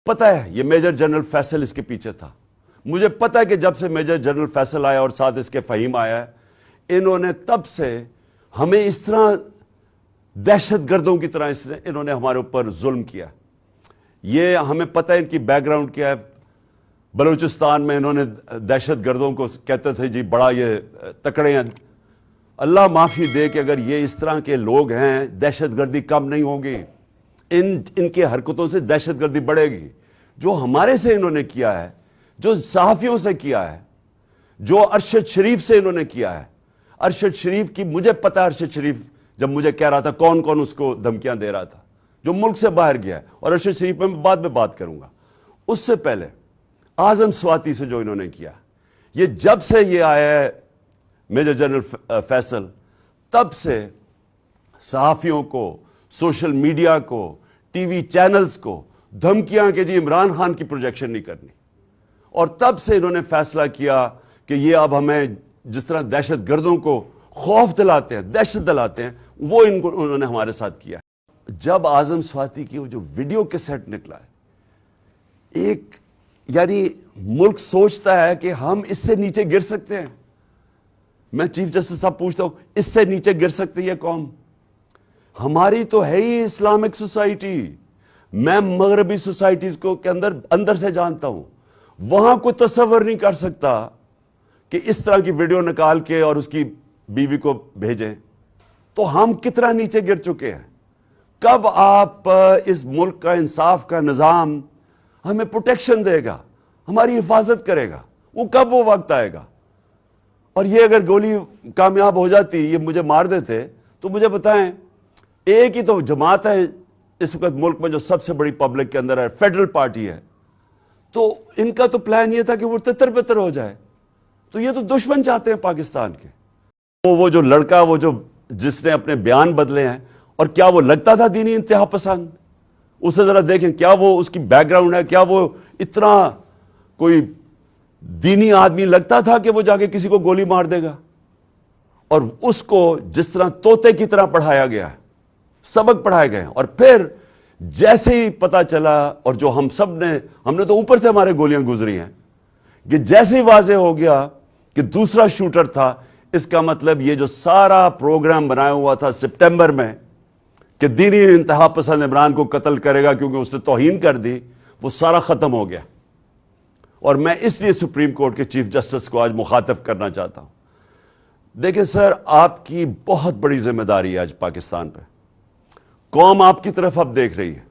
پتا ہے یہ میجر جنرل فیصل اس کے پیچھے تھا. مجھے پتا ہے کہ جب سے میجر جنرل فیصل آیا اور ساتھ اس کے فہیم آیا ہے، انہوں نے تب سے ہمیں اس طرح دہشت گردوں کی طرح انہوں نے ہمارے اوپر ظلم کیا. یہ ہمیں پتہ ہے ان کی بیک گراؤنڈ کیا ہے. بلوچستان میں انہوں نے دہشت گردوں کو کہتے تھے جی بڑا یہ تکڑے ہیں. اللہ معافی دے کہ اگر یہ اس طرح کے لوگ ہیں دہشت گردی کم نہیں ہوگی. ان کی حرکتوں سے دہشت گردی بڑھے گی. جو ہمارے سے انہوں نے کیا ہے، جو صحافیوں سے کیا ہے، جو ارشد شریف سے انہوں نے کیا ہے. ارشد شریف کی مجھے پتا ہے، ارشد شریف جب مجھے کہہ رہا تھا کون کون اس کو دھمکیاں دے رہا تھا جو ملک سے باہر گیا ہے، اور ارشد شریف میں بعد میں بات کروں گا. اس سے پہلے اعظم سواتی سے جو انہوں نے کیا، یہ جب سے یہ آیا ہے میجر جنرل فیصل، تب سے صحافیوں کو، سوشل میڈیا کو، ٹی وی چینلز کو دھمکیاں کہ جی عمران خان کی پروجیکشن نہیں کرنی. اور تب سے انہوں نے فیصلہ کیا کہ یہ اب ہمیں جس طرح دہشت گردوں کو خوف دلاتے ہیں، دہشت دلاتے ہیں، وہ انہوں نے ہمارے ساتھ کیا. جب اعظم سواتی کی وہ جو ویڈیو کیسٹ نکلا ہے، ایک یعنی ملک سوچتا ہے کہ ہم اس سے نیچے گر سکتے ہیں. میں چیف جسٹس صاحب پوچھتا ہوں، اس سے نیچے گر سکتی ہے قوم؟ ہماری تو ہے ہی اسلامک سوسائٹی. میں مغربی سوسائٹیز کو کے اندر سے جانتا ہوں. وہاں کوئی تصور نہیں کر سکتا کہ اس طرح کی ویڈیو نکال کے اور اس کی بیوی کو بھیجیں. تو ہم کتنا نیچے گر چکے ہیں. کب آپ اس ملک کا انصاف کا نظام ہمیں پروٹیکشن دے گا، ہماری حفاظت کرے گا؟ وہ کب وہ وقت آئے گا؟ اور یہ اگر گولی کامیاب ہو جاتی، یہ مجھے مار دیتے، تو مجھے بتائیں، ایک ہی تو جماعت ہے اس وقت ملک میں جو سب سے بڑی پبلک کے اندر ہے، فیڈرل پارٹی ہے. تو ان کا تو پلان یہ تھا کہ وہ تتر بتر ہو جائے. تو یہ تو دشمن چاہتے ہیں پاکستان کے. وہ جو لڑکا جس نے اپنے بیان بدلے ہیں، اور کیا وہ لگتا تھا دینی انتہا پسند؟ اسے ذرا دیکھیں، کیا وہ اس کی بیک گراؤنڈ ہے، کیا وہ اتنا کوئی دینی آدمی لگتا تھا کہ وہ جا کے کسی کو گولی مار دے گا؟ اور اس کو جس طرح طوطے کی طرح پڑھایا گیا ہے، سبق پڑھائے گئے ہیں. اور پھر جیسے ہی پتا چلا، اور جو ہم نے تو اوپر سے ہمارے گولیاں گزری ہیں، کہ جیسے ہی واضح ہو گیا کہ دوسرا شوٹر تھا، اس کا مطلب یہ جو سارا پروگرام بنایا ہوا تھا سپٹمبر میں کہ دینی انتہا پسند عمران کو قتل کرے گا کیونکہ اس نے توہین کر دی، وہ سارا ختم ہو گیا. اور میں اس لیے سپریم کورٹ کے چیف جسٹس کو آج مخاطب کرنا چاہتا ہوں. دیکھیں سر، آپ کی بہت بڑی ذمہ داری ہے آج پاکستان پہ. قوم آپ کی طرف اب دیکھ رہی ہے.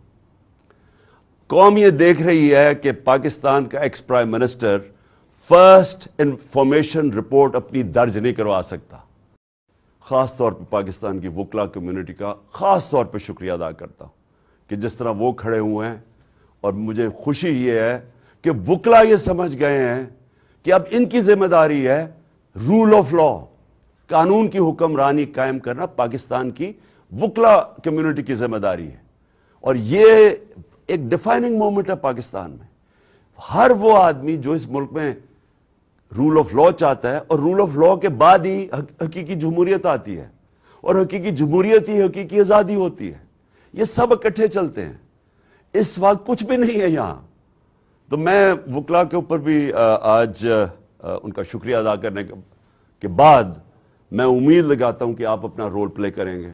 قوم یہ دیکھ رہی ہے کہ پاکستان کا ex prime minister first information report اپنی درج نہیں کروا سکتا. خاص طور پہ پاکستان کی وکلا کمیونٹی کا خاص طور پہ شکریہ ادا کرتا ہوں کہ جس طرح وہ کھڑے ہوئے ہیں. اور مجھے خوشی یہ ہے کہ وکلا یہ سمجھ گئے ہیں کہ اب ان کی ذمہ داری ہے رول آف لا، قانون کی حکمرانی قائم کرنا پاکستان کی وکلا کمیونٹی کی ذمہ داری ہے. اور یہ ایک ڈیفائننگ مومنٹ ہے پاکستان میں. ہر وہ آدمی جو اس ملک میں رول آف لا چاہتا ہے، اور رول آف لا کے بعد ہی حقیقی جمہوریت آتی ہے، اور حقیقی جمہوریت ہی حقیقی آزادی ہوتی ہے. یہ سب اکٹھے چلتے ہیں. اس وقت کچھ بھی نہیں ہے یہاں. تو میں وکلا کے اوپر بھی آج ان کا شکریہ ادا کرنے کے بعد میں امید لگاتا ہوں کہ آپ اپنا رول پلے کریں گے.